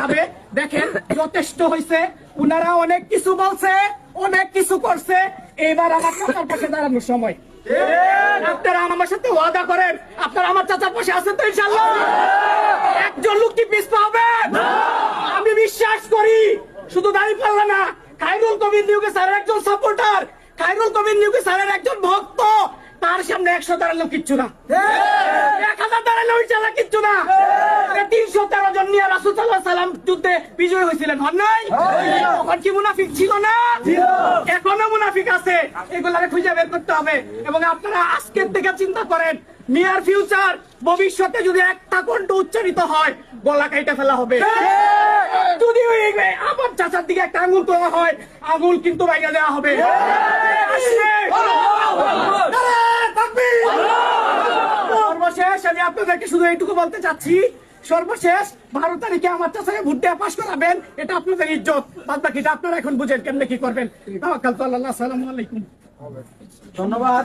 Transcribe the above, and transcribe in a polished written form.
হবে। দেখেন যথেষ্ট হয়েছে, উনারা অনেক কিছু বলছে, অনেক কিছু করছে, এবার আমার চাচার পাশে দাঁড়ানোর সময়। আপনারা আমার সাথে ওয়াদা করেন, আপনারা আমার চাচার পাশে আছেন তো ইনশাল্লাহ? একজন লোক কি পিছপা হবে? আমি বিশ্বাস করি শুধু দাঁড়িপাল্লা না, খায়রুল কবির নিয়োগে স্যারের একজন সাপোর্টার, খায়রুল কবির নিয়োগে স্যারের একজন ভক্ত, তার সামনে 100 দাঁড়ালেও কিচ্ছু না, 1000 দাঁড়ালেও ইনশাল্লাহ কিচ্ছু না। 313 জন নিয়ে রাসূল সাল্লাল্লাহু আলাইহি ওয়াসাল্লাম যুদ্ধে বিজয় হয়েছিলেন, হন নাই? তখন কি মুনাফিক ছিল না? এখনো মুনাফিক আছে, এগুলারে খুঁজে বের করতে হবে। এবং আপনারা আজকের থেকে চিন্তা করেন, নিয়ার ফিউচার, ভবিষ্যতে যদি একটা কণ্ঠ উচ্চারিত হয়, গলা কাইটা ফেলা হবে। যদি আমার চাচার দিকে একটা আঙুল তোলা হয়, আঙুল কিন্তু বাইরে দেওয়া হবে। সর্বশেষ আমি আপনাদেরকে শুধু এইটুকু বলতে চাচ্ছি, সর্বশেষ 12 তারিখে আমার চাচাকে ভোট দেওয়া পাশ করাবেন, এটা আপনাদের ইজ্জত। বাদ বাকিটা আপনারা এখন বুঝেন কেমনে কি করবেন। তাওয়াক্কাল তো আল্লাহ। আসসালামু আলাইকুম। ধন্যবাদ।